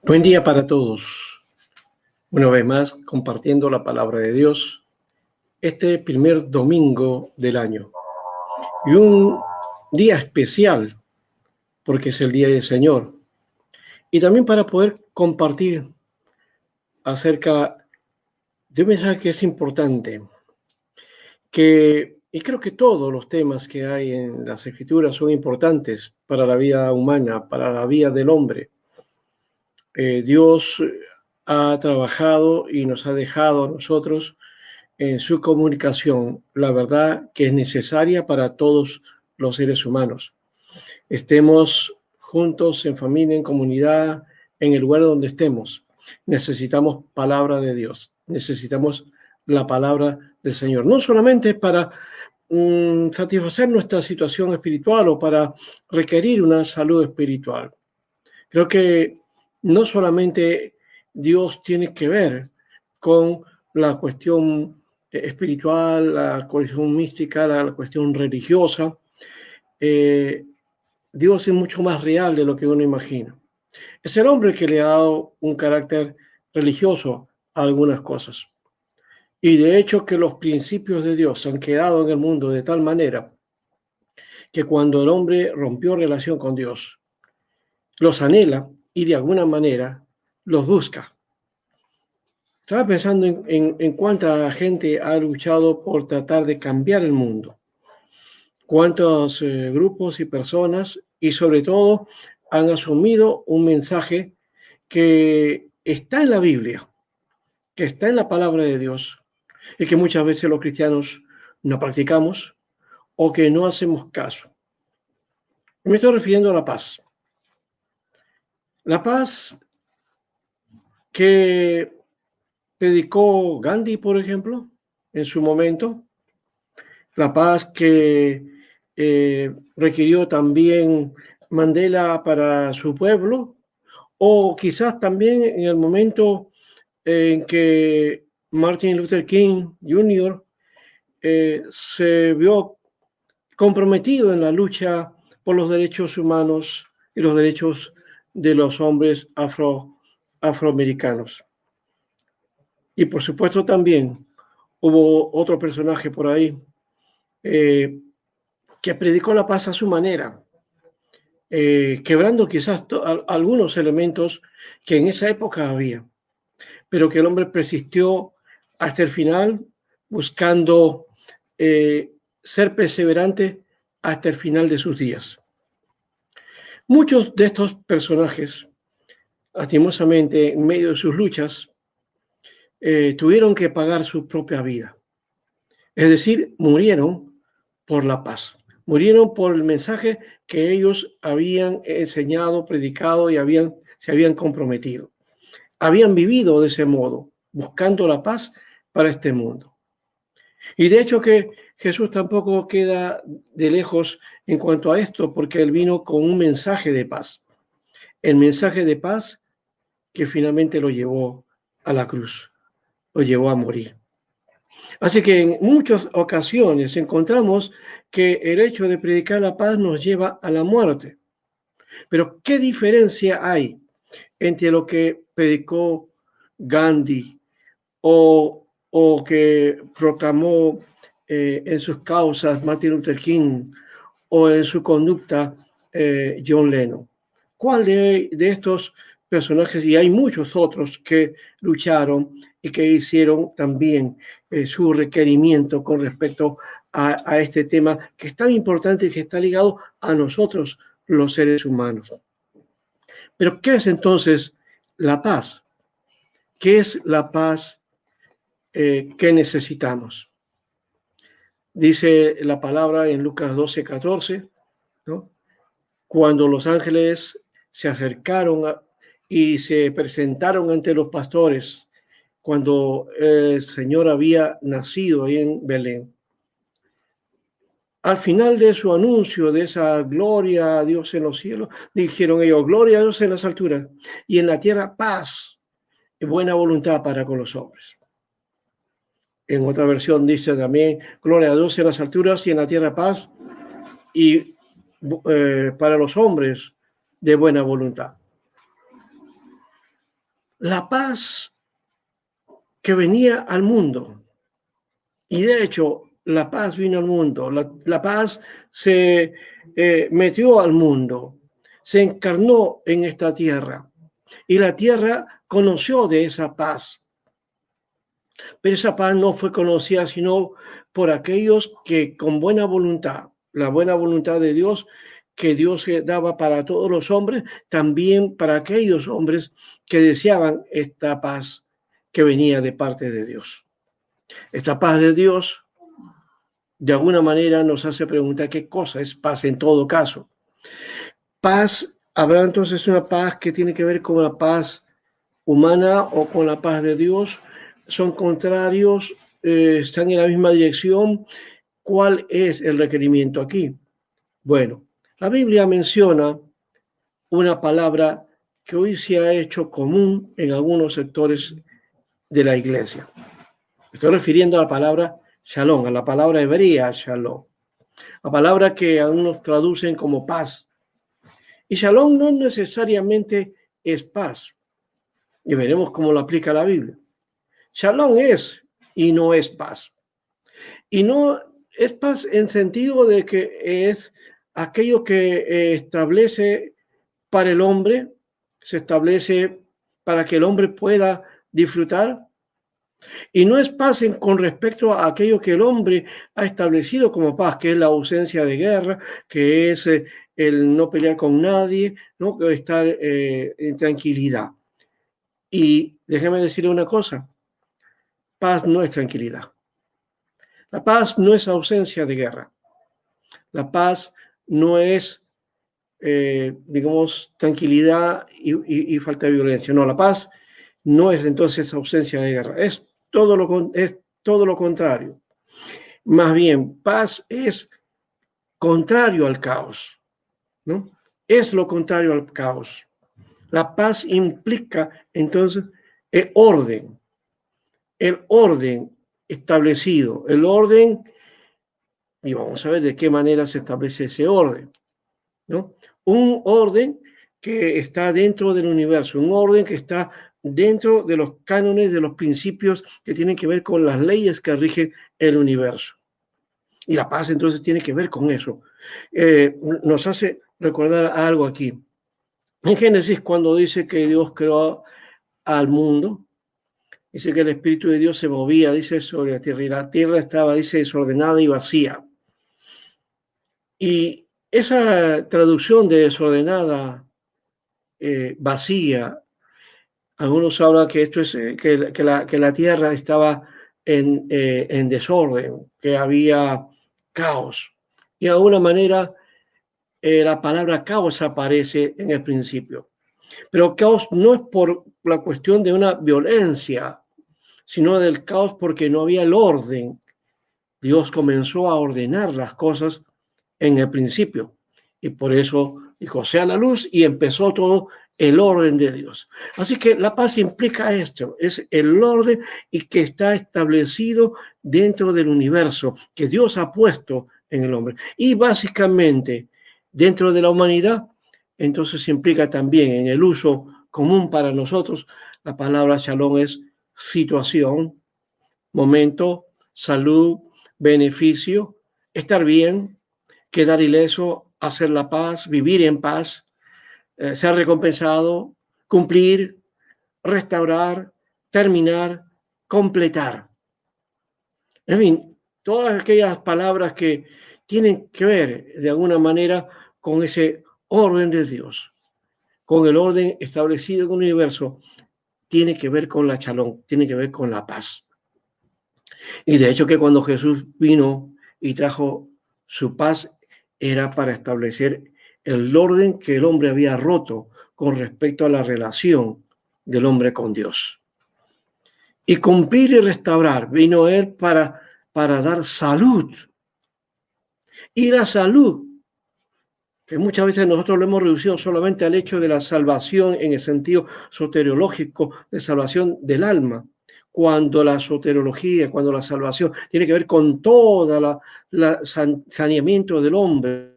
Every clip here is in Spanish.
Buen día para todos. Una vez más, compartiendo la palabra de Dios, este primer domingo del año. Y un día especial, porque es el Día del Señor. Y también para poder compartir acerca de un mensaje que es importante, y creo que todos los temas que hay en las Escrituras son importantes para la vida humana, para la vida del hombre. Dios ha trabajado y nos ha dejado a nosotros en su comunicación la verdad que es necesaria para todos los seres humanos. Estemos juntos en familia, en comunidad, en el lugar donde estemos. Necesitamos palabra de Dios, necesitamos la palabra del Señor, no solamente para satisfacer nuestra situación espiritual o para requerir una salud espiritual. Creo que no solamente Dios tiene que ver con la cuestión espiritual, la cuestión mística, la cuestión religiosa. Dios es mucho más real de lo que uno imagina. Es el hombre que le ha dado un carácter religioso a algunas cosas. Y de hecho que los principios de Dios han quedado en el mundo de tal manera que cuando el hombre rompió relación con Dios, los anhela y de alguna manera los busca. Estaba pensando en cuánta gente ha luchado por tratar de cambiar el mundo, cuántos grupos y personas, y sobre todo han asumido un mensaje que está en la Biblia, que está en la palabra de Dios, y que muchas veces los cristianos no practicamos o que no hacemos caso. Me estoy refiriendo a la paz. La paz que predicó Gandhi, por ejemplo, en su momento, la paz que requirió también Mandela para su pueblo, o quizás también en el momento en que Martin Luther King Jr. Se vio comprometido en la lucha por los derechos humanos y los derechos de los hombres afroamericanos. Y por supuesto también hubo otro personaje por ahí que predicó la paz a su manera, quebrando quizás algunos elementos que en esa época había, pero que el hombre persistió hasta el final buscando ser perseverante hasta el final de sus días. Muchos de estos personajes, lastimosamente, en medio de sus luchas, tuvieron que pagar su propia vida. Es decir, murieron por la paz. Murieron por el mensaje que ellos habían enseñado, predicado y se habían comprometido. Habían vivido de ese modo, buscando la paz para este mundo. Y de hecho que Jesús tampoco queda de lejos en cuanto a esto, porque Él vino con un mensaje de paz. El mensaje de paz que finalmente lo llevó a la cruz, lo llevó a morir. Así que en muchas ocasiones encontramos que el hecho de predicar la paz nos lleva a la muerte. Pero ¿qué diferencia hay entre lo que predicó Gandhi o que proclamó en sus causas Martin Luther King o en su conducta John Lennon? ¿Cuál de estos personajes, y hay muchos otros que lucharon y que hicieron también su requerimiento con respecto a este tema que es tan importante y que está ligado a nosotros los seres humanos? Pero ¿qué es entonces la paz? ¿Qué es la paz que necesitamos? Dice la palabra en Lucas 12:14, ¿no? Cuando los ángeles se acercaron y se presentaron ante los pastores, cuando el Señor había nacido ahí en Belén. Al final de su anuncio de esa gloria a Dios en los cielos, dijeron ellos, gloria a Dios en las alturas y en la tierra paz y buena voluntad para con los hombres. En otra versión dice también, gloria a Dios en las alturas y en la tierra paz y para los hombres de buena voluntad. la paz que venía al mundo. Y de hecho, la paz vino al mundo, la paz se metió al mundo, se encarnó en esta tierra y la tierra conoció de esa paz. Pero esa paz no fue conocida sino por aquellos que con buena voluntad, la buena voluntad de Dios, que Dios daba para todos los hombres, también para aquellos hombres que deseaban esta paz que venía de parte de Dios. Esta paz de Dios, de alguna manera, nos hace preguntar qué cosa es paz en todo caso. Paz, habrá entonces una paz que tiene que ver con la paz humana o con la paz de Dios. Son contrarios, están en la misma dirección. ¿Cuál es el requerimiento aquí? Bueno, la Biblia menciona una palabra que hoy se ha hecho común en algunos sectores de la iglesia. Me estoy refiriendo a la palabra shalom, a la palabra hebrea shalom, la palabra que algunos traducen como paz. Y shalom no necesariamente es paz, y veremos cómo lo aplica la Biblia. Shalom es y no es paz. Y no es paz en sentido de que es aquello que establece para el hombre, se establece para que el hombre pueda disfrutar. Y no es paz con respecto a aquello que el hombre ha establecido como paz, que es la ausencia de guerra, que es el no pelear con nadie, ¿no? Estar en tranquilidad. Y déjeme decirle una cosa, paz no es tranquilidad. La paz no es ausencia de guerra. La paz no es, digamos, tranquilidad y falta de violencia. No, la paz no es entonces ausencia de guerra. Es todo lo contrario. Más bien, paz es contrario al caos, ¿no? Es lo contrario al caos. La paz implica entonces el orden establecido, el orden, y vamos a ver de qué manera se establece ese orden, ¿no? Un orden que está dentro del universo, un orden que está dentro de los cánones, de los principios que tienen que ver con las leyes que rigen el universo. Y la paz entonces tiene que ver con eso. Nos hace recordar algo aquí. En Génesis, cuando dice que Dios creó al mundo, dice que el Espíritu de Dios se movía, dice, sobre la tierra, y la tierra estaba, dice, desordenada y vacía. Y esa traducción de desordenada, vacía, algunos hablan que esto es que la tierra estaba en desorden, que había caos. Y de alguna manera la palabra caos aparece en el principio. Pero caos no es por la cuestión de una violencia, sino del caos porque no había el orden. Dios comenzó a ordenar las cosas en el principio. Y por eso dijo, sea la luz, y empezó todo el orden de Dios. Así que la paz implica esto, es el orden y que está establecido dentro del universo, que Dios ha puesto en el hombre. Y básicamente, dentro de la humanidad, entonces implica también en el uso común para nosotros, la palabra shalom es situación, momento, salud, beneficio, estar bien, quedar ileso, hacer la paz, vivir en paz, ser recompensado, cumplir, restaurar, terminar, completar. En fin, todas aquellas palabras que tienen que ver de alguna manera con ese orden de Dios, con el orden establecido en el universo, tiene que ver con la shalom, tiene que ver con la paz. Y de hecho que cuando Jesús vino y trajo su paz, era para establecer el orden que el hombre había roto con respecto a la relación del hombre con Dios. Y cumplir y restaurar, vino él para dar salud. Y la salud, que muchas veces nosotros lo hemos reducido solamente al hecho de la salvación en el sentido soteriológico, de salvación del alma, cuando la soteriología, cuando la salvación tiene que ver con toda la saneamiento del hombre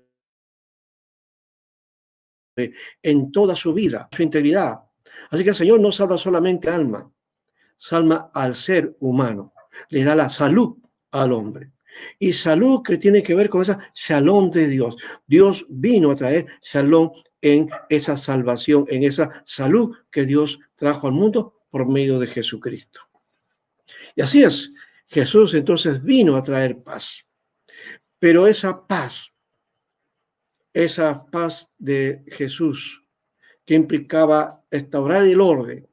en toda su vida, su integridad, Así que el Señor no salva solamente alma, salva al ser humano, le da la salud al hombre. Y salud que tiene que ver con esa shalom de Dios. Dios vino a traer shalom en esa salvación, en esa salud que Dios trajo al mundo por medio de Jesucristo. Y así es, Jesús entonces vino a traer paz. Pero esa paz de Jesús que implicaba restaurar el orden,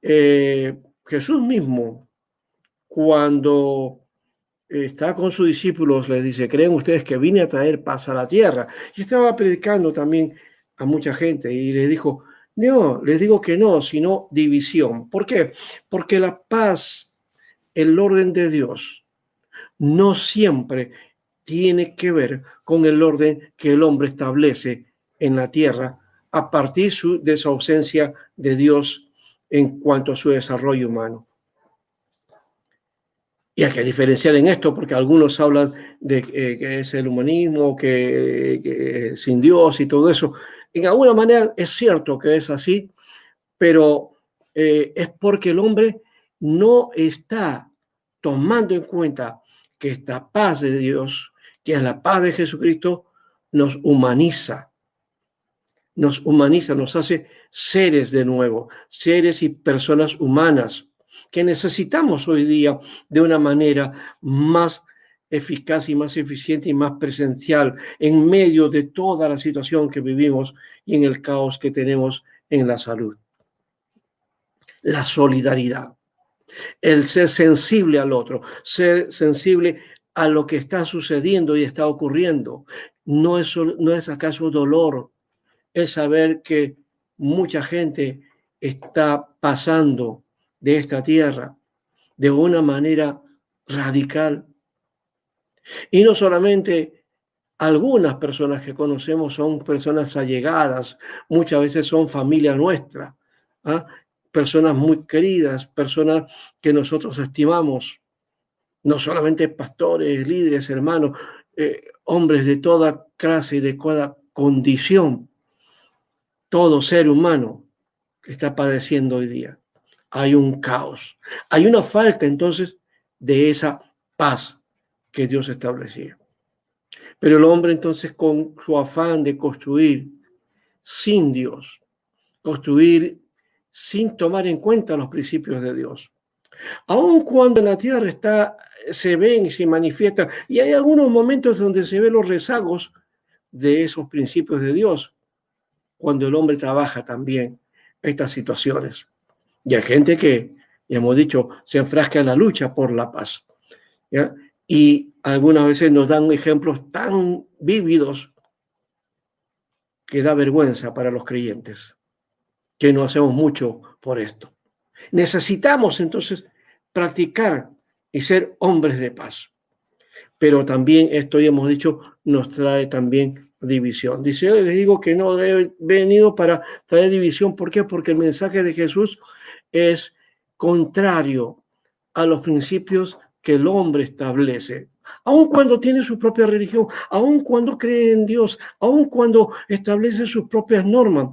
Jesús mismo, cuando está con sus discípulos, les dice, ¿creen ustedes que vine a traer paz a la tierra? Y estaba predicando también a mucha gente y les dijo, no, les digo que no, sino división. ¿Por qué? Porque la paz, el orden de Dios, no siempre tiene que ver con el orden que el hombre establece en la tierra a partir de su ausencia de Dios en cuanto a su desarrollo humano. Y hay que diferenciar en esto porque algunos hablan de que es el humanismo, que sin Dios y todo eso. En alguna manera es cierto que es así, pero es porque el hombre no está tomando en cuenta que esta paz de Dios, que es la paz de Jesucristo, nos humaniza, nos hace seres de nuevo, seres y personas humanas que necesitamos hoy día de una manera más eficaz y más eficiente y más presencial en medio de toda la situación que vivimos y en el caos que tenemos en la salud. La solidaridad, el ser sensible al otro, ser sensible a lo que está sucediendo y está ocurriendo. No es acaso dolor, es saber que mucha gente está pasando de esta tierra de una manera radical. Y no solamente algunas personas que conocemos son personas allegadas, muchas veces son familia nuestra, ¿ah? Personas muy queridas, personas que nosotros estimamos, no solamente pastores, líderes, hermanos, hombres de toda clase y de toda condición, todo ser humano que está padeciendo hoy día. Hay un caos, hay una falta entonces de esa paz que Dios establecía. Pero el hombre entonces con su afán de construir sin Dios, construir sin tomar en cuenta los principios de Dios. Aun cuando en la tierra se ven y se manifiestan, y hay algunos momentos donde se ven los rezagos de esos principios de Dios, cuando el hombre trabaja también estas situaciones. Y hay gente que, ya hemos dicho, se enfrasca en la lucha por la paz, ¿ya? Y algunas veces nos dan ejemplos tan vívidos que da vergüenza para los creyentes, que no hacemos mucho por esto. Necesitamos entonces practicar y ser hombres de paz. Pero también esto, ya hemos dicho, nos trae también división. Dice, yo les digo que no he venido para traer división. ¿Por qué? Porque el mensaje de Jesús es contrario a los principios que el hombre establece. Aun cuando tiene su propia religión, aun cuando cree en Dios, aun cuando establece sus propias normas.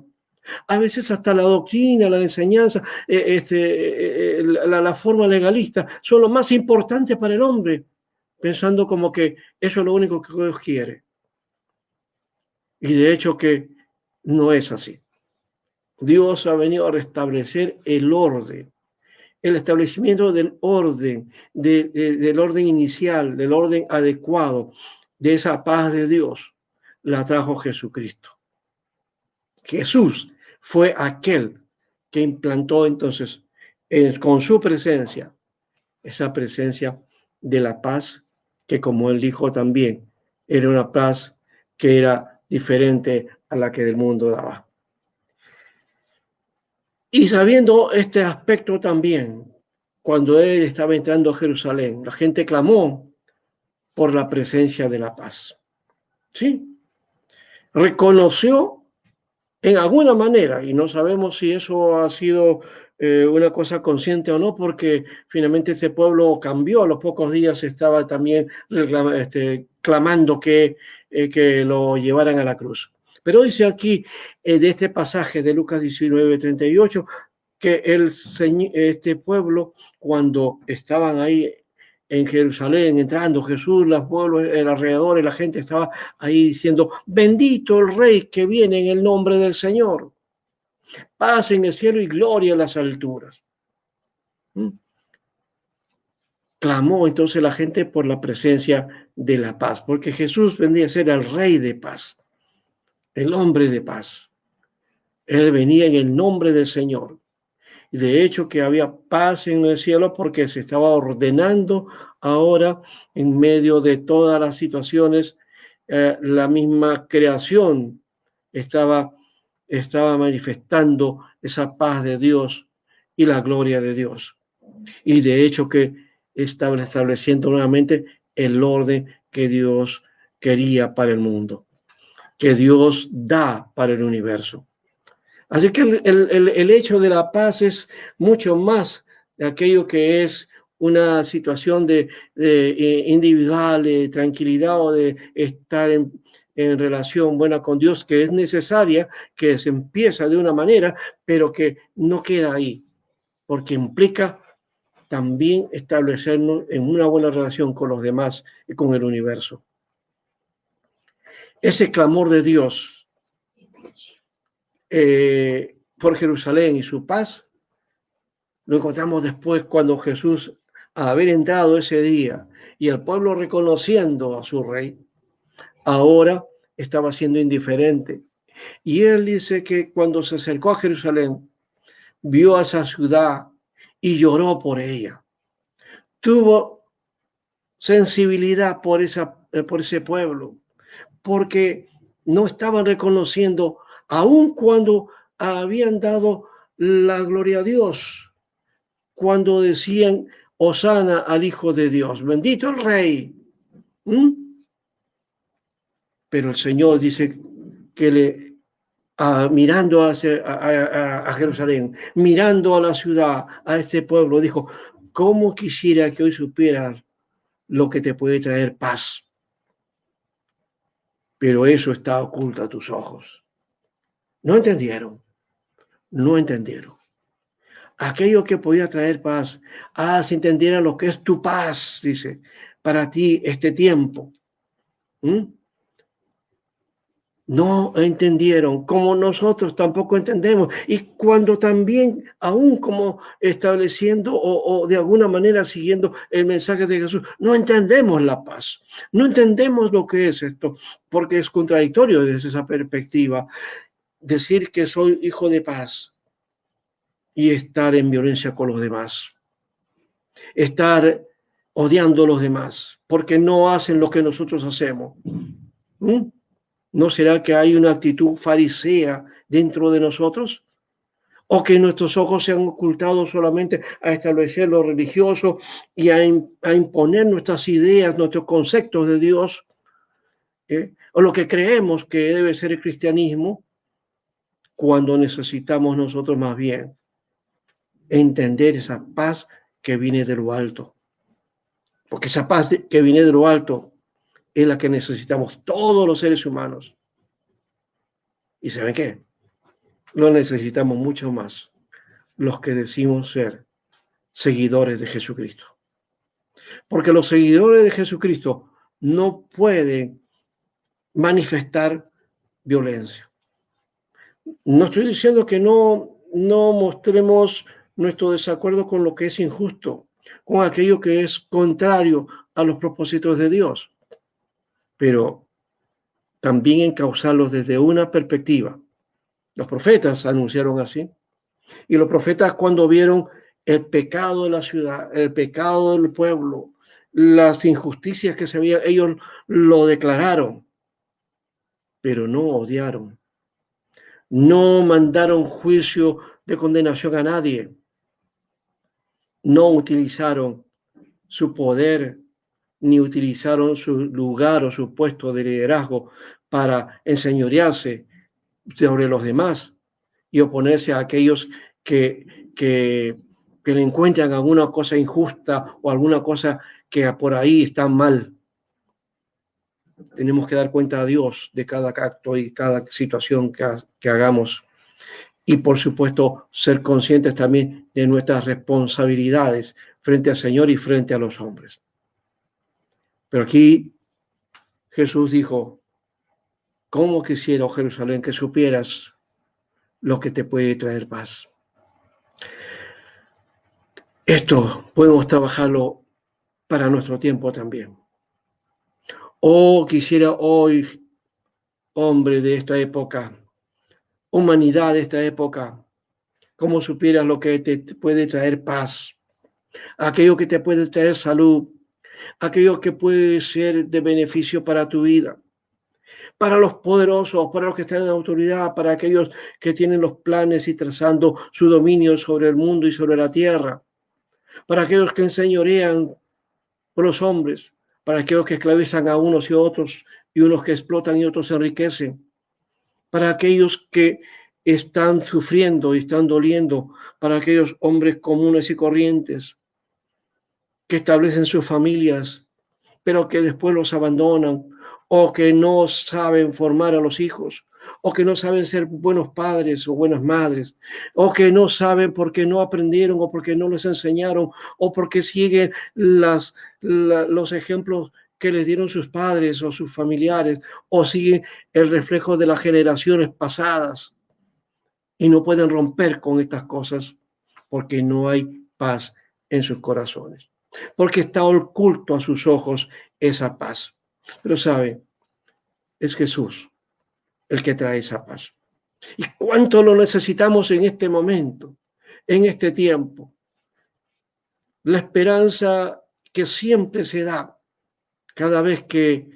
A veces hasta la doctrina, la enseñanza, la forma legalista son lo más importante para el hombre, pensando como que eso es lo único que Dios quiere. Y de hecho que no es así. Dios ha venido a restablecer el orden, el establecimiento del orden, del orden inicial, del orden adecuado, de esa paz de Dios, la trajo Jesucristo. Jesús fue aquel que implantó entonces con su presencia, esa presencia de la paz, que como él dijo también, era una paz que era diferente a la que el mundo daba. Y sabiendo este aspecto también, cuando él estaba entrando a Jerusalén, la gente clamó por la presencia de la paz. ¿Sí? Reconoció en alguna manera, y no sabemos si eso ha sido una cosa consciente o no, porque finalmente este pueblo cambió, a los pocos días estaba también clamando que lo llevaran a la cruz. Pero dice aquí, de este pasaje de Lucas 19:38, que este pueblo, cuando estaban ahí en Jerusalén, entrando Jesús, los pueblos, el alrededor, y la gente estaba ahí diciendo, bendito el Rey que viene en el nombre del Señor, paz en el cielo y gloria en las alturas. Clamó entonces la gente por la presencia de la paz, porque Jesús vendría a ser el Rey de paz, el hombre de paz. Él venía en el nombre del Señor. Y de hecho que había paz en el cielo porque se estaba ordenando ahora en medio de todas las situaciones. La misma creación estaba manifestando esa paz de Dios y la gloria de Dios. Y de hecho que estaba estableciendo nuevamente el orden que Dios quería para el mundo, que Dios da para el universo. Así que el hecho de la paz es mucho más de aquello que es una situación de individual, de tranquilidad o de estar en relación buena con Dios, que es necesaria, que se empieza de una manera, pero que no queda ahí, porque implica también establecernos en una buena relación con los demás y con el universo. Ese clamor de Dios por Jerusalén y su paz, lo encontramos después cuando Jesús, al haber entrado ese día y el pueblo reconociendo a su rey, ahora estaba siendo indiferente. Y él dice que cuando se acercó a Jerusalén, vio a esa ciudad y lloró por ella. Tuvo sensibilidad por ese pueblo, porque no estaban reconociendo, aun cuando habían dado la gloria a Dios, cuando decían, Hosana al Hijo de Dios, bendito el Rey. Pero el Señor dice que mirando a Jerusalén, mirando a la ciudad, a este pueblo, dijo, ¿cómo quisiera que hoy supieras lo que te puede traer paz? Pero eso está oculto a tus ojos. No entendieron. Aquello que podía traer paz. Si entendieran lo que es tu paz, dice, para ti este tiempo. No entendieron, como nosotros tampoco entendemos. Y cuando también, aún como estableciendo o de alguna manera siguiendo el mensaje de Jesús, no entendemos la paz, no entendemos lo que es esto, porque es contradictorio desde esa perspectiva. Decir que soy hijo de paz y estar en violencia con los demás, estar odiando a los demás, porque no hacen lo que nosotros hacemos. ¿No será que hay una actitud farisea dentro de nosotros? ¿O que nuestros ojos se han ocultado solamente a establecer lo religioso y a imponer nuestras ideas, nuestros conceptos de Dios? O lo que creemos que debe ser el cristianismo, cuando necesitamos nosotros más bien entender esa paz que viene de lo alto. Porque esa paz que viene de lo alto es la que necesitamos todos los seres humanos. ¿Y saben qué? Lo necesitamos mucho más los que decimos ser seguidores de Jesucristo. Porque los seguidores de Jesucristo no pueden manifestar violencia. No estoy diciendo que no mostremos nuestro desacuerdo con lo que es injusto, con aquello que es contrario a los propósitos de Dios, pero también encauzarlos desde una perspectiva. Los profetas anunciaron así, y los profetas cuando vieron el pecado de la ciudad, el pecado del pueblo, las injusticias que se veían, ellos lo declararon, pero no odiaron, no mandaron juicio de condenación a nadie, no utilizaron su poder ni utilizaron su lugar o su puesto de liderazgo para enseñorearse sobre los demás y oponerse a aquellos que le encuentran alguna cosa injusta o alguna cosa que por ahí está mal. tenemos que dar cuenta a Dios de cada acto y cada situación que hagamos. Y por supuesto, ser conscientes también de nuestras responsabilidades frente al Señor y frente a los hombres. Pero aquí Jesús dijo, ¿cómo quisiera, oh Jerusalén, que supieras lo que te puede traer paz? Esto podemos trabajarlo para nuestro tiempo también. Oh, quisiera hoy, hombre de esta época, humanidad de esta época, cómo supieras lo que te puede traer paz, aquello que te puede traer salud, aquello que puede ser de beneficio para tu vida, para los poderosos, para los que están en autoridad, para aquellos que tienen los planes y trazando su dominio sobre el mundo y sobre la tierra, para aquellos que enseñorean por los hombres, para aquellos que esclavizan a unos y otros, y unos que explotan y otros se enriquecen, para aquellos que están sufriendo y están doliendo, para aquellos hombres comunes y corrientes que establecen sus familias, pero que después los abandonan, o que no saben formar a los hijos, o que no saben ser buenos padres o buenas madres, o que no saben porque no aprendieron, o porque no les enseñaron, o porque siguen los ejemplos que les dieron sus padres o sus familiares, o siguen el reflejo de las generaciones pasadas, y no pueden romper con estas cosas porque no hay paz en sus corazones, porque está oculto a sus ojos esa paz. Pero sabe, es Jesús el que trae esa paz. ¿Y cuánto lo necesitamos en este momento, en este tiempo? La esperanza que siempre se da cada vez que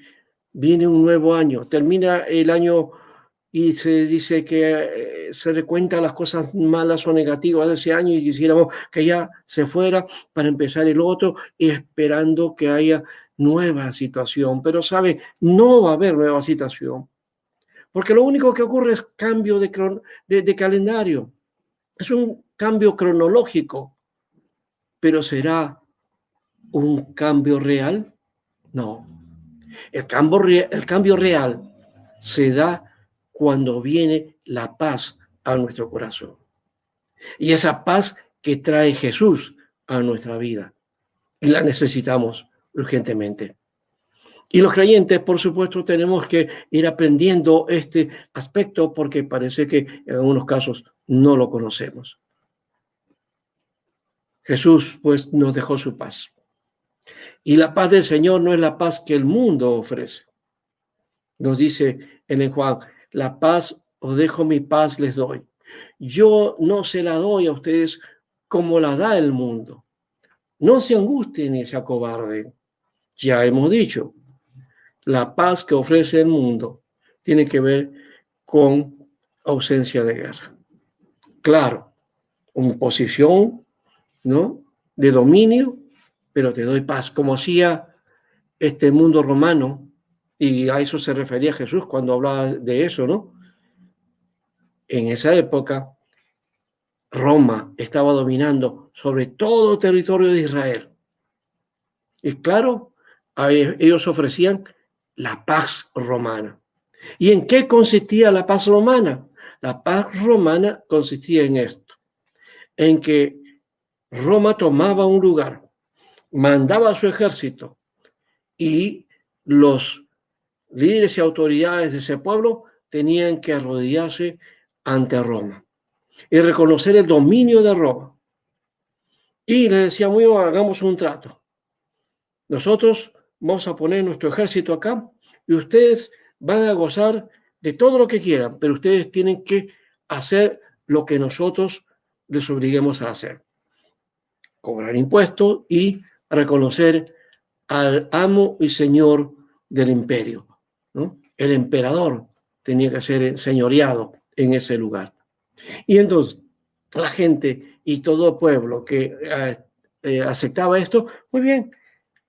viene un nuevo año, termina el año y se dice que se recuentan las cosas malas o negativas de ese año y quisiéramos que ya se fuera para empezar el otro, esperando que haya nueva situación. Pero sabe, no va a haber nueva situación, porque lo único que ocurre es cambio de calendario. Es un cambio cronológico, pero ¿será un cambio real? No. El cambio real se da cuando viene la paz a nuestro corazón. Y esa paz que trae Jesús a nuestra vida. Y la necesitamos urgentemente. Y los creyentes, por supuesto, tenemos que ir aprendiendo este aspecto porque parece que en algunos casos no lo conocemos. Jesús, pues, nos dejó su paz. Y la paz del Señor no es la paz que el mundo ofrece. Nos dice en el Juan, la paz os dejo, mi paz les doy. Yo no se la doy a ustedes como la da el mundo. No se angustien ni se acobarden. Ya hemos dicho, la paz que ofrece el mundo tiene que ver con ausencia de guerra. Claro, una posición, ¿no?, de dominio, pero te doy paz, como hacía este mundo romano, y a eso se refería Jesús cuando hablaba de eso, ¿no? En esa época, Roma estaba dominando sobre todo el territorio de Israel. Y claro, ellos ofrecían la paz romana. ¿Y en qué consistía la paz romana? La paz romana consistía en esto, en que Roma tomaba un lugar, mandaba a su ejército y los líderes y autoridades de ese pueblo tenían que arrodillarse ante Roma y reconocer el dominio de Roma. Y le decía, muy bien, hagamos un trato. Nosotros vamos a poner nuestro ejército acá y ustedes van a gozar de todo lo que quieran, pero ustedes tienen que hacer lo que nosotros les obliguemos a hacer. Cobrar impuestos y reconocer al amo y señor del imperio, ¿no? El emperador tenía que ser señoreado en ese lugar. Y entonces la gente y todo el pueblo que aceptaba esto, muy bien,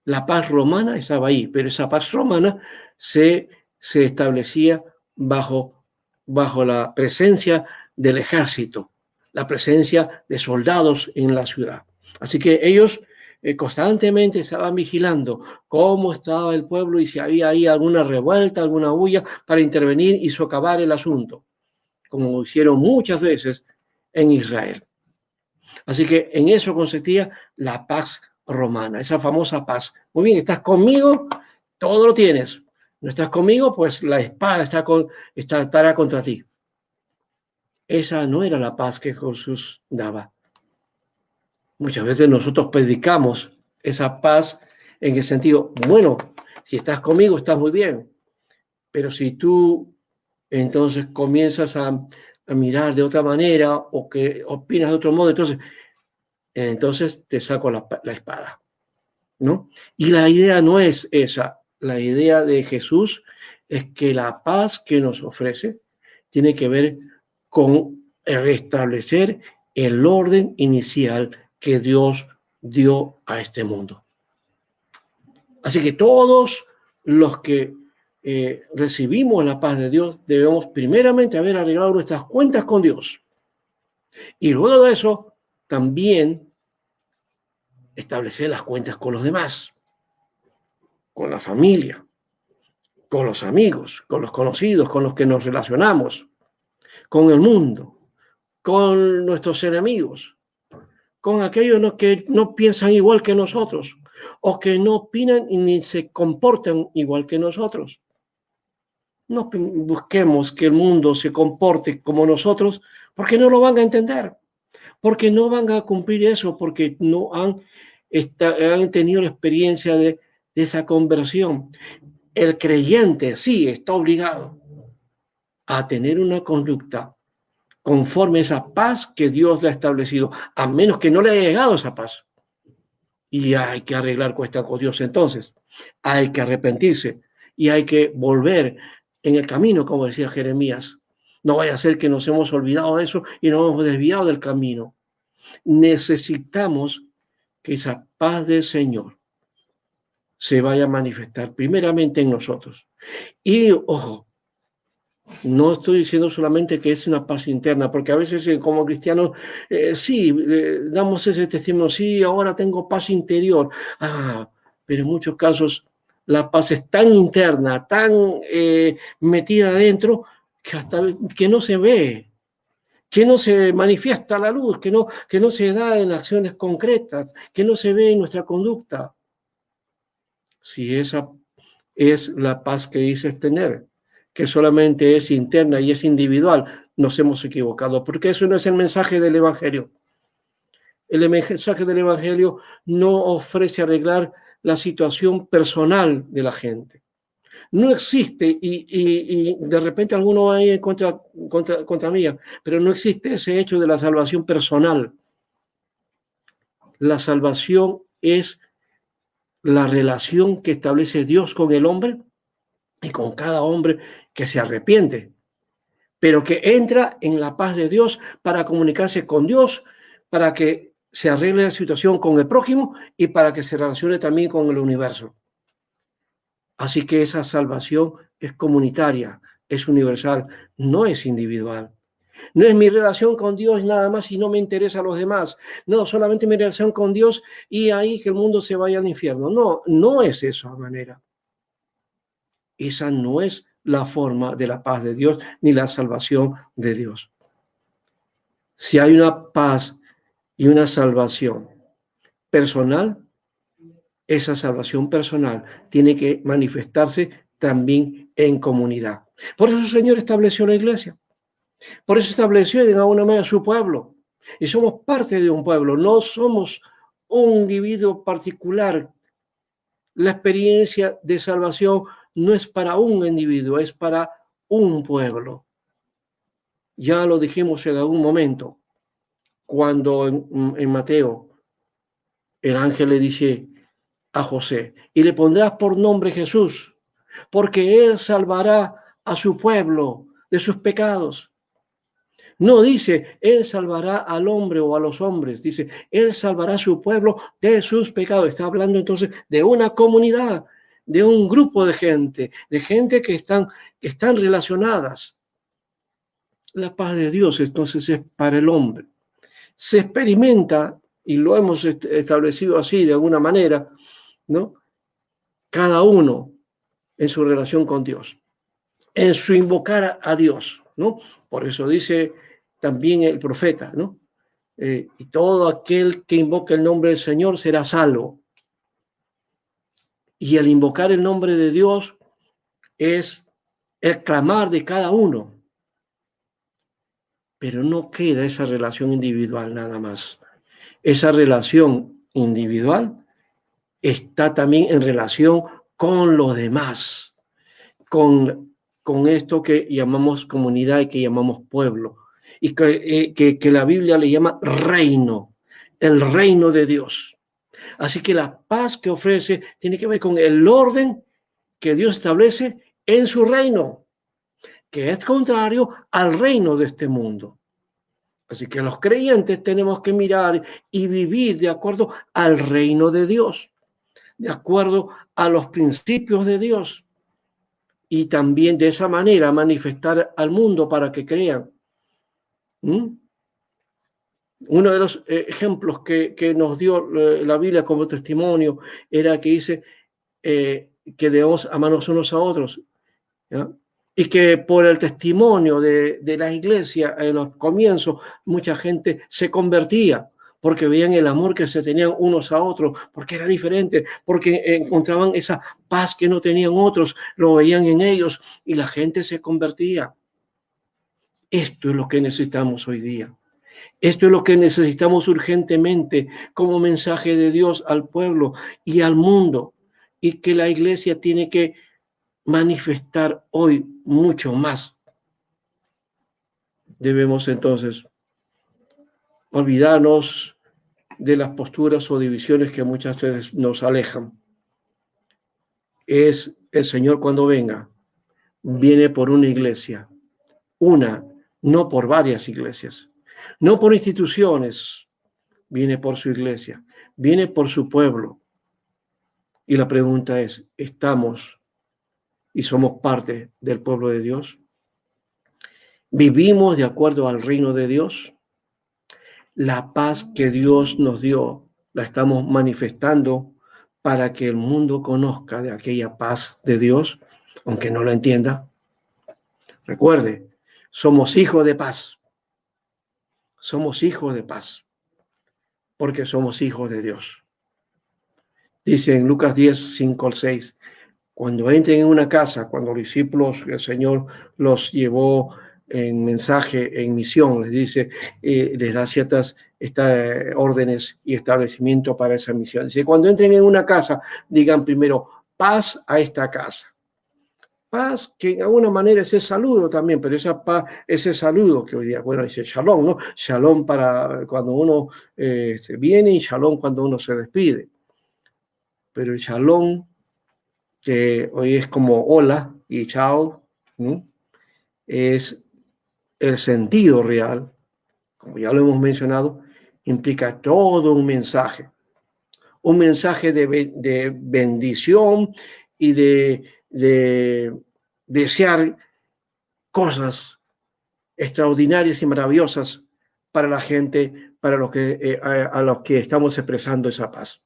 la paz romana estaba ahí, pero esa paz romana se establecía bajo la presencia del ejército, la presencia de soldados en la ciudad. Así que ellos constantemente estaban vigilando cómo estaba el pueblo y si había ahí alguna revuelta, alguna bulla para intervenir y socavar el asunto, como hicieron muchas veces en Israel. Así que en eso consistía la paz romana, esa famosa paz. Muy bien, estás conmigo, todo lo tienes. No estás conmigo, pues la espada estará contra ti. Esa no era la paz que Jesús daba. Muchas veces nosotros predicamos esa paz en el sentido, bueno, si estás conmigo estás muy bien, pero si tú entonces comienzas a mirar de otra manera o que opinas de otro modo, entonces te saco la espada, ¿no? Y la idea no es esa. La idea de Jesús es que la paz que nos ofrece tiene que ver con restablecer el orden inicial que Dios dio a este mundo. Así que todos los que recibimos la paz de Dios debemos primeramente haber arreglado nuestras cuentas con Dios. Y luego de eso, también establecer las cuentas con los demás, con la familia, con los amigos, con los conocidos, con los que nos relacionamos, con el mundo, con nuestros enemigos, con aquellos que no piensan igual que nosotros o que no opinan ni se comportan igual que nosotros. No busquemos que el mundo se comporte como nosotros porque no lo van a entender, porque no van a cumplir eso, porque no han tenido la experiencia de esa conversión. El creyente sí está obligado a tener una conducta conforme a esa paz que Dios le ha establecido, a menos que no le haya llegado esa paz. Y hay que arreglar cuentas con Dios entonces. Hay que arrepentirse y hay que volver en el camino, como decía Jeremías. No vaya a ser que nos hemos olvidado de eso y nos hemos desviado del camino. Necesitamos que esa paz del Señor se vaya a manifestar primeramente en nosotros. Y, ojo, no estoy diciendo solamente que es una paz interna, porque a veces como cristianos, sí, damos ese testimonio, sí, ahora tengo paz interior. Pero en muchos casos la paz es tan interna, tan metida adentro, que hasta que no se ve, que no se manifiesta a la luz, que no se da en acciones concretas, que no se ve en nuestra conducta. Si esa es la paz que dices tener, que solamente es interna y es individual, nos hemos equivocado, porque eso no es el mensaje del Evangelio. El mensaje del Evangelio no ofrece arreglar la situación personal de la gente. No existe, y de repente alguno va a ir contra mía, pero no existe ese hecho de la salvación personal. La salvación es la relación que establece Dios con el hombre y con cada hombre que se arrepiente, pero que entra en la paz de Dios para comunicarse con Dios, para que se arregle la situación con el prójimo y para que se relacione también con el universo. Así que esa salvación es comunitaria, es universal, no es individual. No es mi relación con Dios nada más y no me interesa a los demás. No, solamente mi relación con Dios y ahí que el mundo se vaya al infierno. No, no es esa manera. Esa no es la forma de la paz de Dios ni la salvación de Dios. Si hay una paz y una salvación personal, esa salvación personal tiene que manifestarse también en comunidad. Por eso el Señor estableció la iglesia. Por eso estableció de alguna manera su pueblo. Y somos parte de un pueblo, no somos un individuo particular. La experiencia de salvación no es para un individuo, es para un pueblo. Ya lo dijimos en algún momento, cuando en Mateo el ángel le dice a José, y le pondrás por nombre Jesús, porque él salvará a su pueblo de sus pecados. No dice, él salvará al hombre o a los hombres, dice, él salvará a su pueblo de sus pecados. Está hablando entonces de una comunidad, de un grupo de gente que están relacionadas. La paz de Dios entonces es para el hombre. Se experimenta y lo hemos establecido así de alguna manera, ¿no? Cada uno en su relación con Dios, en su invocar a Dios, ¿no? Por eso dice también el profeta, ¿no? Y todo aquel que invoque el nombre del Señor será salvo. Y el invocar el nombre de Dios es el clamar de cada uno, pero no queda esa relación individual nada más. Esa relación individual está también en relación con los demás, con esto que llamamos comunidad y que llamamos pueblo, y que la Biblia le llama reino, el reino de Dios. Así que la paz que ofrece tiene que ver con el orden que Dios establece en su reino, que es contrario al reino de este mundo. Así que los creyentes tenemos que mirar y vivir de acuerdo al reino de Dios, de acuerdo a los principios de Dios, y también de esa manera manifestar al mundo para que crean. Uno de los ejemplos que nos dio la Biblia como testimonio era que dice que debemos amarnos unos a otros, ¿ya? Y que por el testimonio de la iglesia en los comienzos mucha gente se convertía porque veían el amor que se tenían unos a otros, porque era diferente, porque encontraban esa paz que no tenían otros, lo veían en ellos y la gente se convertía. Esto es lo que necesitamos hoy día. Esto es lo que necesitamos urgentemente como mensaje de Dios al pueblo y al mundo, y que la iglesia tiene que manifestar hoy mucho más. Debemos entonces olvidarnos de las posturas o divisiones que muchas veces nos alejan. Es el Señor cuando venga, viene por una iglesia, una, no por varias iglesias, no por instituciones, viene por su iglesia, viene por su pueblo. Y la pregunta es, ¿estamos y somos parte del pueblo de Dios? ¿Vivimos de acuerdo al reino de Dios? La paz que Dios nos dio la estamos manifestando para que el mundo conozca de aquella paz de Dios, aunque no lo entienda. Recuerde, somos hijos de paz. Somos hijos de paz, porque somos hijos de Dios. Dice en Lucas 10, 5 al 6, cuando entren en una casa, cuando los discípulos, el Señor los llevó en mensaje, en misión, les dice, les da ciertas órdenes y establecimientos para esa misión. Dice, cuando entren en una casa, digan primero, paz a esta casa. Paz, que de alguna manera es el saludo también, pero esa paz, ese saludo que hoy día, bueno, dice shalom, ¿no? Shalom para cuando uno se viene y shalom cuando uno se despide. Pero el shalom, que hoy es como hola y chao, ¿no? Es el sentido real, como ya lo hemos mencionado, implica todo un mensaje de bendición y de desear cosas extraordinarias y maravillosas para la gente, para los que, a los que estamos expresando esa paz.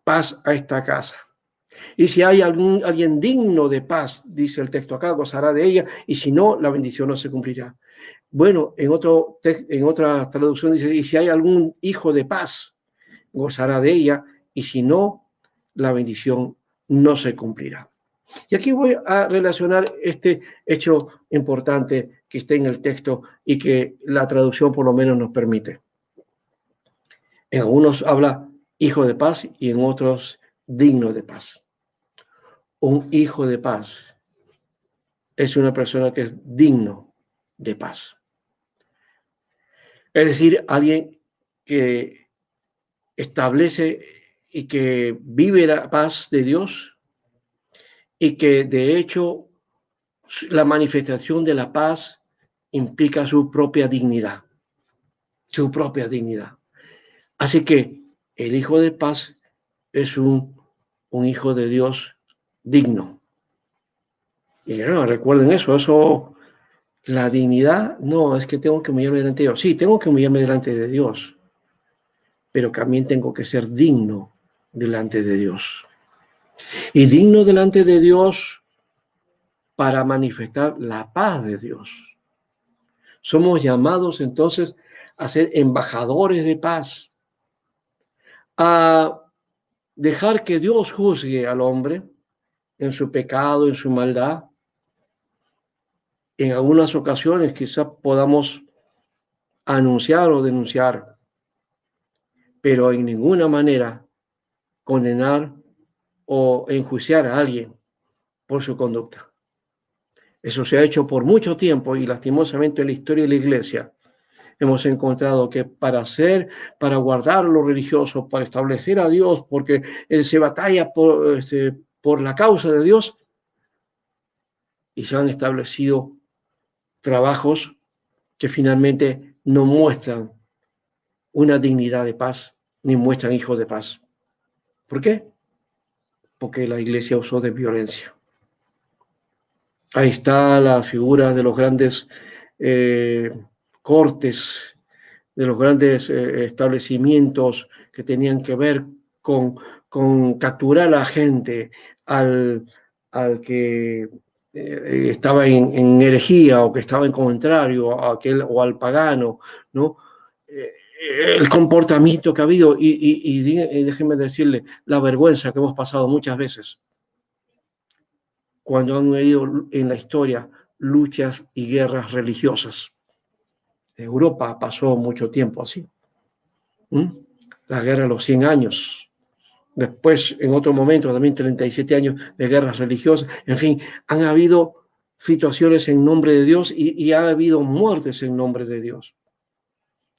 Paz a esta casa. Y si hay alguien digno de paz, dice el texto acá, gozará de ella, y si no, la bendición no se cumplirá. Bueno, en otra traducción dice, y si hay algún hijo de paz, gozará de ella, y si no, la bendición no se cumplirá. Y aquí voy a relacionar este hecho importante que está en el texto y que la traducción por lo menos nos permite. En algunos habla hijo de paz y en otros digno de paz. Un hijo de paz es una persona que es digno de paz. Es decir, alguien que establece y que vive la paz de Dios y que de hecho la manifestación de la paz implica su propia dignidad, su propia dignidad. Así que el hijo de paz es un hijo de Dios digno. Y no, recuerden eso, la dignidad, no, es que tengo que humillarme delante de Dios. Sí, tengo que humillarme delante de Dios, pero también tengo que ser digno delante de Dios. Y digno delante de Dios para manifestar la paz de Dios. Somos llamados entonces a ser embajadores de paz, a dejar que Dios juzgue al hombre en su pecado, en su maldad. En algunas ocasiones quizás podamos anunciar o denunciar, pero en ninguna manera condenar o enjuiciar a alguien por su conducta. Eso se ha hecho por mucho tiempo y lastimosamente en la historia de la Iglesia hemos encontrado que para guardar lo religioso, para establecer a Dios, porque se batalla por la causa de Dios, y se han establecido trabajos que finalmente no muestran una dignidad de paz, ni muestran hijos de paz. ¿Por qué? Porque la Iglesia usó de violencia. Ahí está la figura de los grandes cortes, de los grandes establecimientos que tenían que ver con capturar a la gente, al que estaba en herejía o que estaba en contrario a aquel o al pagano, ¿no? El comportamiento que ha habido y déjenme decirle la vergüenza que hemos pasado muchas veces cuando han habido en la historia luchas y guerras religiosas. Europa pasó mucho tiempo así. La guerra de los 100 años. Después, en otro momento, también 37 años de guerras religiosas. En fin, han habido situaciones en nombre de Dios y ha habido muertes en nombre de Dios.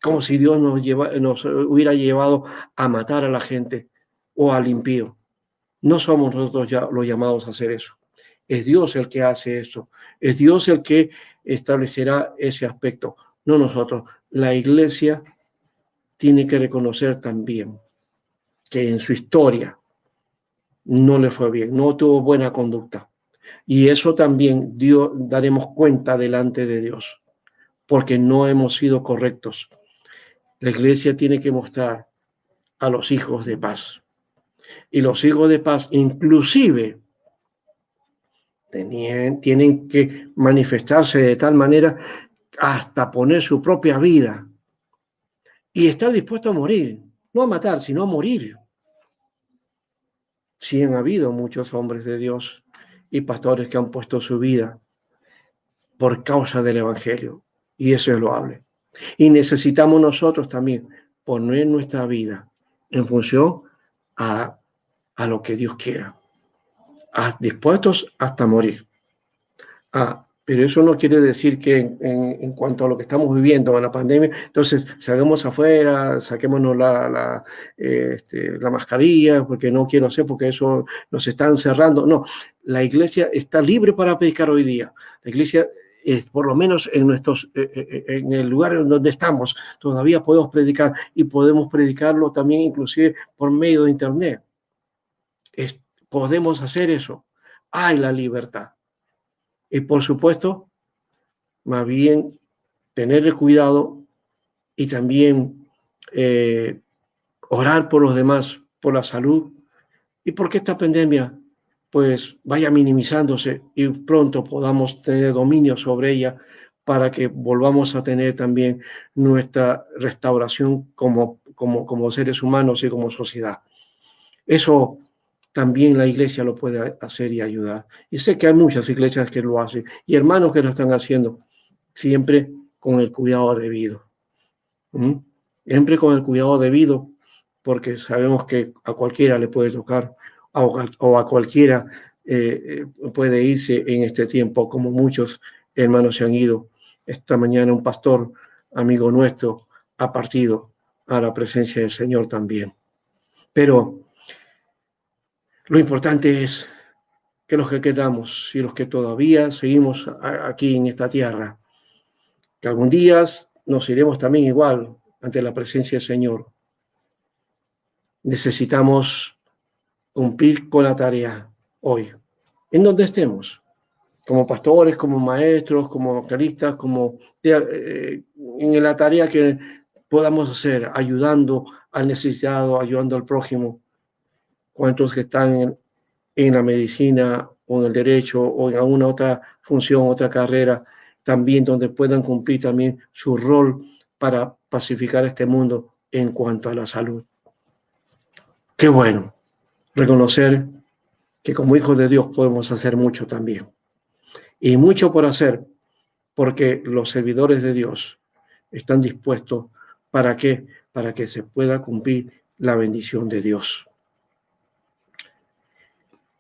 Como si Dios nos hubiera llevado a matar a la gente o al impío. No somos nosotros ya los llamados a hacer eso. Es Dios el que hace eso. Es Dios el que establecerá ese aspecto, no nosotros. La Iglesia tiene que reconocer también que en su historia no le fue bien, no tuvo buena conducta. Y eso también daremos cuenta delante de Dios, porque no hemos sido correctos. La Iglesia tiene que mostrar a los hijos de paz. Y los hijos de paz inclusive tienen que manifestarse de tal manera hasta poner su propia vida y estar dispuesto a morir, no a matar, sino a morir. Sí han habido muchos hombres de Dios y pastores que han puesto su vida por causa del Evangelio, y eso es loable. Y necesitamos nosotros también poner nuestra vida en función a lo que Dios quiera, dispuestos hasta morir. Pero eso no quiere decir que en cuanto a lo que estamos viviendo en la pandemia, entonces salgamos afuera, saquémonos la mascarilla, porque no quiero hacer, porque eso nos está encerrando. No, la Iglesia está libre para predicar hoy día. La Iglesia, por lo menos en el lugar en donde estamos, todavía podemos predicar y podemos predicarlo también inclusive por medio de Internet. Podemos hacer eso. Hay la libertad. Y por supuesto, más bien tener cuidado y también orar por los demás, por la salud y porque esta pandemia pues vaya minimizándose y pronto podamos tener dominio sobre ella para que volvamos a tener también nuestra restauración como seres humanos y como sociedad. Eso también la Iglesia lo puede hacer y ayudar. Y sé que hay muchas iglesias que lo hacen y hermanos que lo están haciendo, siempre con el cuidado debido. Siempre con el cuidado debido, porque sabemos que a cualquiera le puede tocar o a cualquiera puede irse en este tiempo, como muchos hermanos se han ido. Esta mañana un pastor, amigo nuestro, ha partido a la presencia del Señor también. Pero lo importante es que los que quedamos y los que todavía seguimos aquí en esta tierra, que algún día nos iremos también igual ante la presencia del Señor. Necesitamos cumplir con la tarea hoy, en donde estemos, como pastores, como maestros, como evangelistas, en la tarea que podamos hacer, ayudando al necesitado, ayudando al prójimo. ¿Cuántos que están en la medicina o en el derecho o en alguna otra función, otra carrera, también donde puedan cumplir también su rol para pacificar este mundo en cuanto a la salud? Qué bueno reconocer que como hijos de Dios podemos hacer mucho también. Y mucho por hacer, porque los servidores de Dios están dispuestos ¿para qué? Para que se pueda cumplir la bendición de Dios.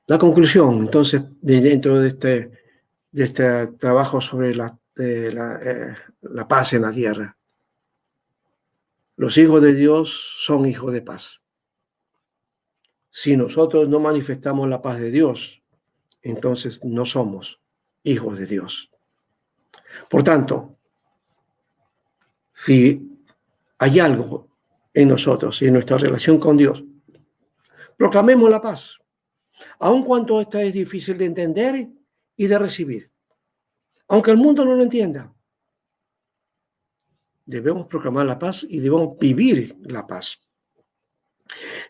La conclusión, entonces, dentro de este trabajo sobre la paz en la tierra. Los hijos de Dios son hijos de paz. Si nosotros no manifestamos la paz de Dios, entonces no somos hijos de Dios. Por tanto, si hay algo en nosotros y en nuestra relación con Dios, proclamemos la paz, aun cuando esta es difícil de entender y de recibir. Aunque el mundo no lo entienda, debemos proclamar la paz y debemos vivir la paz.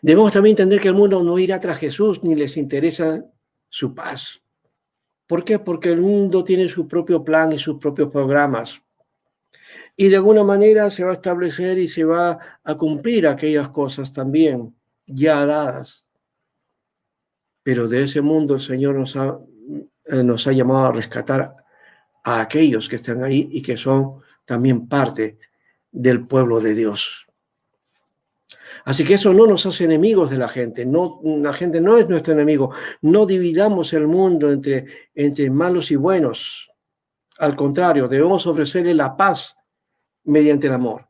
Debemos también entender que el mundo no irá tras Jesús ni les interesa su paz. ¿Por qué? Porque el mundo tiene su propio plan y sus propios programas. Y de alguna manera se va a establecer y se va a cumplir aquellas cosas también ya dadas. Pero de ese mundo el Señor nos ha llamado a rescatar a aquellos que están ahí y que son también parte del pueblo de Dios. Así que eso no nos hace enemigos de la gente. No, la gente no es nuestro enemigo. No dividamos el mundo entre malos y buenos. Al contrario, debemos ofrecerle la paz mediante el amor.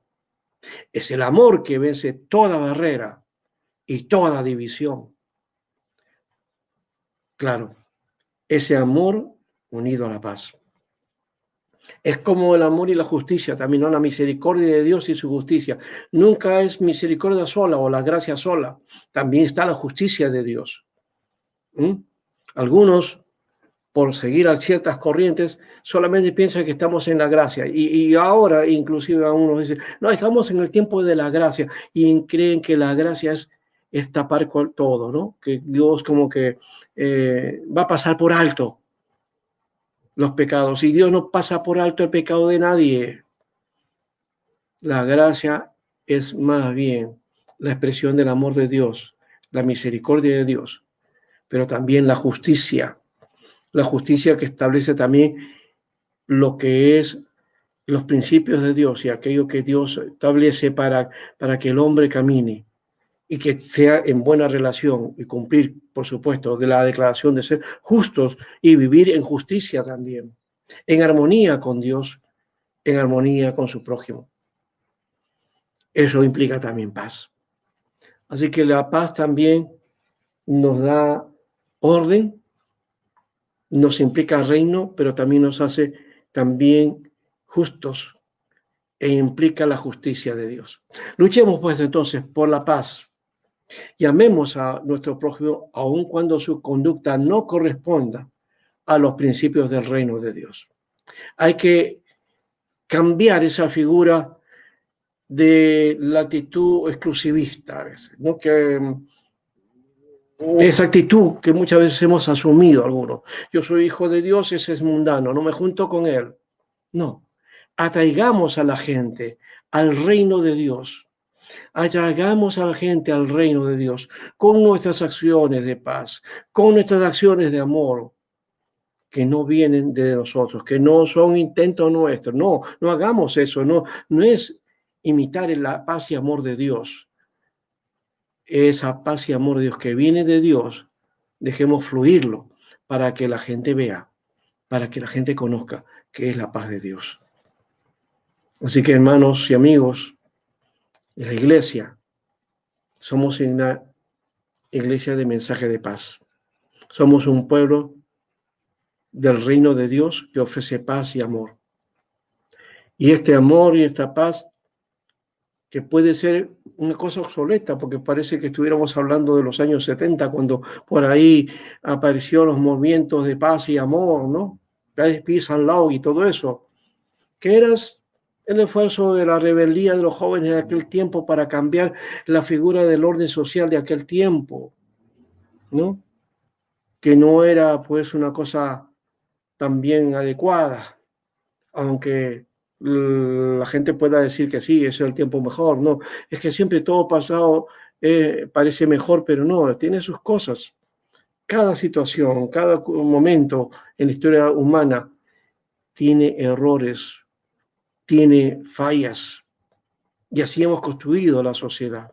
Es el amor que vence toda barrera y toda división. Claro, ese amor unido a la paz. Es como el amor y la justicia, también, ¿no? La misericordia de Dios y su justicia. Nunca es misericordia sola o la gracia sola. También está la justicia de Dios. Algunos, por seguir a ciertas corrientes, solamente piensan que estamos en la gracia. Y ahora, inclusive, a uno dice, no, estamos en el tiempo de la gracia. Y creen que la gracia es tapar todo, ¿no? Que Dios como que va a pasar por alto los pecados, y Dios no pasa por alto el pecado de nadie. La gracia es más bien la expresión del amor de Dios, la misericordia de Dios, pero también la justicia que establece también lo que es los principios de Dios y aquello que Dios establece para que el hombre camine y que sea en buena relación y cumplir, por supuesto, de la declaración de ser justos y vivir en justicia también, en armonía con Dios, en armonía con su prójimo. Eso implica también paz. Así que la paz también nos da orden, nos implica reino, pero también nos hace también justos e implica la justicia de Dios. Luchemos pues entonces por la paz y amemos a nuestro prójimo aun cuando su conducta no corresponda a los principios del reino de Dios. Hay que cambiar esa figura de la actitud exclusivista a veces, ¿no? Esa actitud que muchas veces hemos asumido algunos. Yo soy hijo de Dios, ese es mundano, no me junto con él. No, atraigamos a la gente al reino de Dios. Atraigamos a la gente al reino de Dios con nuestras acciones de paz, con nuestras acciones de amor, que no vienen de nosotros, que no son intentos nuestros. No, no hagamos eso, no es imitar la paz y amor de Dios. Esa paz y amor de Dios que viene de Dios, dejemos fluirlo para que la gente vea, para que la gente conozca que es la paz de Dios. Así que, hermanos y amigos, en la iglesia somos una iglesia de mensaje de paz. Somos un pueblo del reino de Dios que ofrece paz y amor. Y este amor y esta paz, que puede ser una cosa obsoleta, porque parece que estuviéramos hablando de los años 70, cuando por ahí aparecieron los movimientos de paz y amor, ¿no? Peace and Love y todo eso, que el esfuerzo de la rebeldía de los jóvenes de aquel tiempo para cambiar la figura del orden social de aquel tiempo, ¿no? Que no era pues una cosa tan bien adecuada, aunque la gente pueda decir que sí, ese es el tiempo mejor, no, es que siempre todo pasado parece mejor, pero no, tiene sus cosas. Cada situación, cada momento en la historia humana tiene errores, tiene fallas, y así hemos construido la sociedad.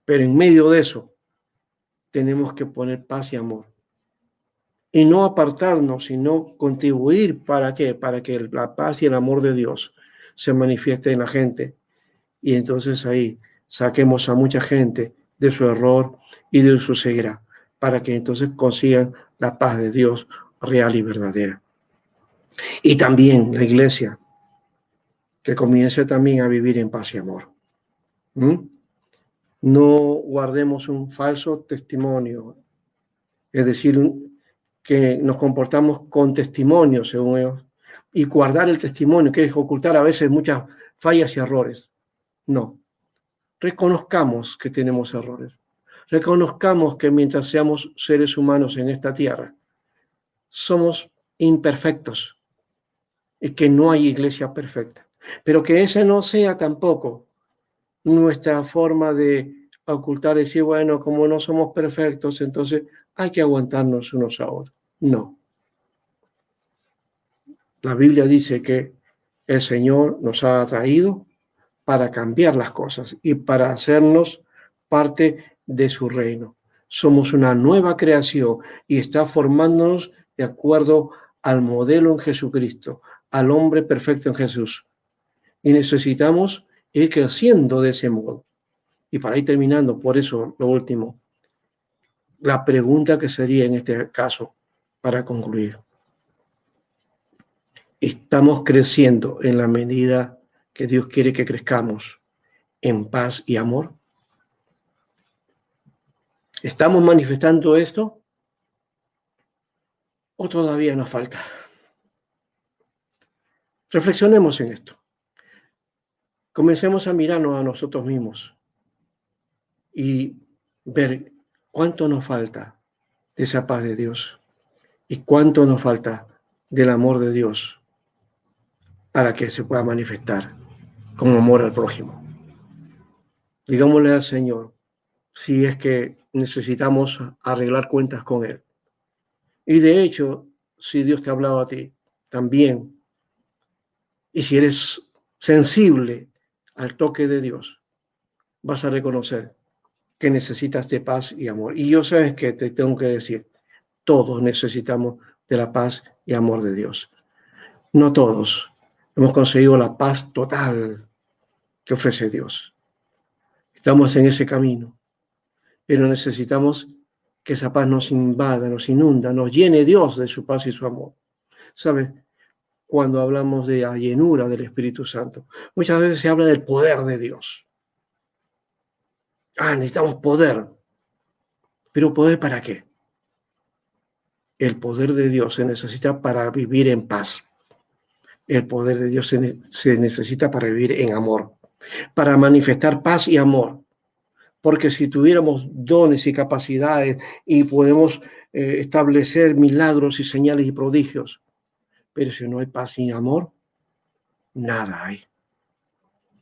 Pero en medio de eso tenemos que poner paz y amor. Y no apartarnos, sino contribuir. ¿Para qué? Para que la paz y el amor de Dios se manifieste en la gente. Y entonces ahí saquemos a mucha gente de su error y de su ceguera, para que entonces consigan la paz de Dios real y verdadera. Y también la iglesia, que comience también a vivir en paz y amor. No guardemos un falso testimonio, es decir, que nos comportamos con testimonio, según ellos, y guardar el testimonio, que es ocultar a veces muchas fallas y errores. No, reconozcamos que tenemos errores, reconozcamos que mientras seamos seres humanos en esta tierra, somos imperfectos y que no hay iglesia perfecta, pero que esa no sea tampoco nuestra forma de ocultar y decir, bueno, como no somos perfectos, entonces hay que aguantarnos unos a otros. No. La Biblia dice que el Señor nos ha traído para cambiar las cosas y para hacernos parte de su reino. Somos una nueva creación y está formándonos de acuerdo al modelo en Jesucristo, al hombre perfecto en Jesús. Y necesitamos ir creciendo de ese modo. Y para ir terminando, por eso lo último, la pregunta que sería en este caso, para concluir. ¿Estamos creciendo en la medida que Dios quiere que crezcamos en paz y amor? ¿Estamos manifestando esto? ¿O todavía nos falta? Reflexionemos en esto. Comencemos a mirarnos a nosotros mismos y ver cuánto nos falta de esa paz de Dios y cuánto nos falta del amor de Dios para que se pueda manifestar con amor al prójimo. Digámosle al Señor si es que necesitamos arreglar cuentas con Él. Y de hecho, si Dios te ha hablado a ti, también, y si eres sensible al toque de Dios, vas a reconocer que necesitas de paz y amor. Y yo sabes que te tengo que decir, todos necesitamos de la paz y amor de Dios. No todos hemos conseguido la paz total que ofrece Dios. Estamos en ese camino, pero necesitamos que esa paz nos invada, nos inunda, nos llene Dios de su paz y su amor. ¿Sabes? Cuando hablamos de la llenura del Espíritu Santo, muchas veces se habla del poder de Dios. Necesitamos poder. ¿Pero poder para qué? El poder de Dios se necesita para vivir en paz. El poder de Dios se necesita para vivir en amor, para manifestar paz y amor. Porque si tuviéramos dones y capacidades y podemos establecer milagros y señales y prodigios, pero si no hay paz y amor, nada hay.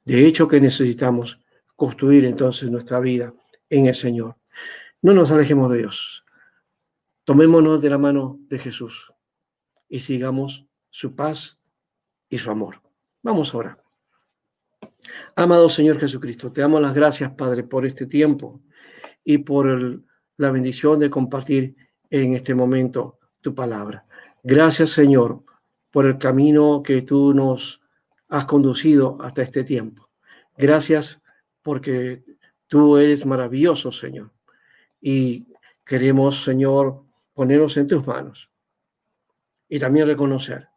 De hecho, que necesitamos construir entonces nuestra vida en el Señor. No nos alejemos de Dios. Tomémonos de la mano de Jesús y sigamos su paz y su amor. Vamos ahora. Amado Señor Jesucristo, te damos las gracias, Padre, por este tiempo y por la bendición de compartir en este momento tu palabra. Gracias, Señor, por el camino que tú nos has conducido hasta este tiempo. Gracias porque tú eres maravilloso, Señor. Y queremos, Señor, ponernos en tus manos y también reconocer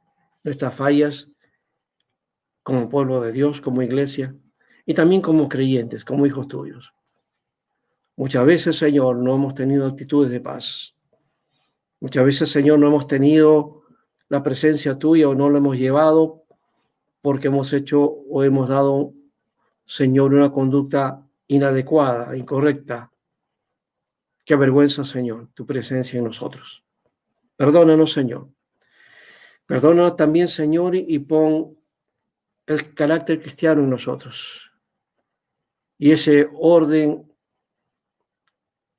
nuestras fallas como pueblo de Dios, como iglesia, y también como creyentes, como hijos tuyos. Muchas veces, Señor, no hemos tenido actitudes de paz. Muchas veces, Señor, no hemos tenido la presencia tuya o no lo hemos llevado porque hemos hecho o hemos dado, Señor, una conducta inadecuada, incorrecta, que avergüenza, Señor, tu presencia en nosotros. Perdónanos, Señor. Perdónanos también, Señor, y pon el carácter cristiano en nosotros. Y ese orden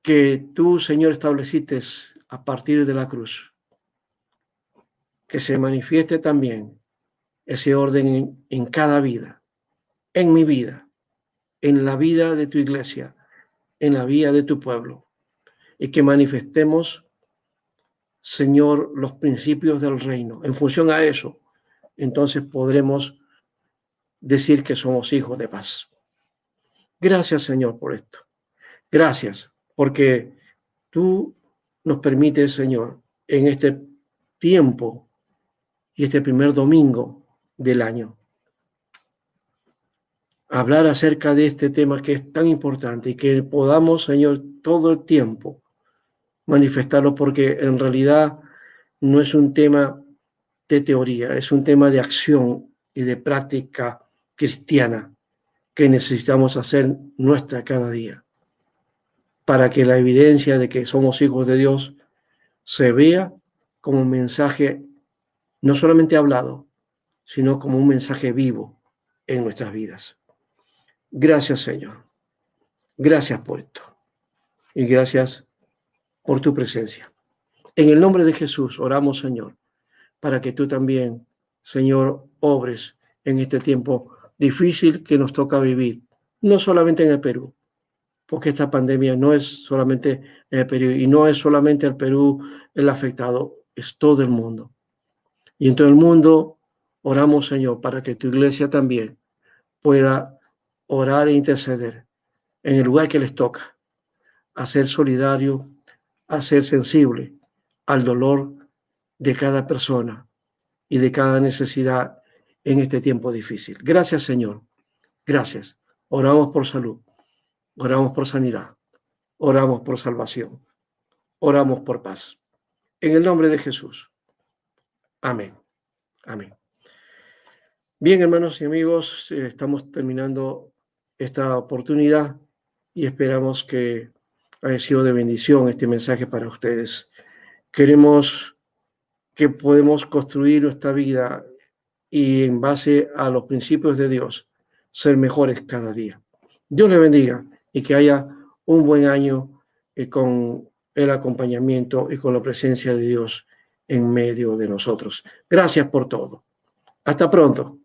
que tú, Señor, estableciste a partir de la cruz, que se manifieste también ese orden en cada vida, en mi vida, en la vida de tu iglesia, en la vida de tu pueblo, y que manifestemos, Señor, los principios del reino. En función a eso, entonces podremos decir que somos hijos de paz. Gracias, Señor, por esto. Gracias, porque tú nos permites, Señor, en este tiempo y este primer domingo del año, hablar acerca de este tema que es tan importante y que podamos, Señor, todo el tiempo manifestarlo, porque en realidad no es un tema de teoría, es un tema de acción y de práctica cristiana que necesitamos hacer nuestra cada día, para que la evidencia de que somos hijos de Dios se vea como un mensaje no solamente hablado, sino como un mensaje vivo en nuestras vidas. Gracias, Señor. Gracias por esto. Y gracias por tu presencia. En el nombre de Jesús oramos, Señor, para que tú también, Señor, obres en este tiempo difícil que nos toca vivir, no solamente en el Perú, porque esta pandemia no es solamente en el Perú y no es solamente el Perú el afectado, es todo el mundo. Y en todo el mundo oramos, Señor, para que tu iglesia también pueda orar e interceder en el lugar que les toca, a ser solidario, a ser sensible al dolor de cada persona y de cada necesidad en este tiempo difícil. Gracias, Señor. Gracias. Oramos por salud, oramos por sanidad, oramos por salvación, oramos por paz. En el nombre de Jesús. Amén. Amén. Bien, hermanos y amigos, estamos terminando esta oportunidad y esperamos que haya sido de bendición este mensaje para ustedes. Queremos que podemos construir nuestra vida y en base a los principios de Dios, ser mejores cada día. Dios les bendiga y que haya un buen año con el acompañamiento y con la presencia de Dios en medio de nosotros. Gracias por todo. Hasta pronto.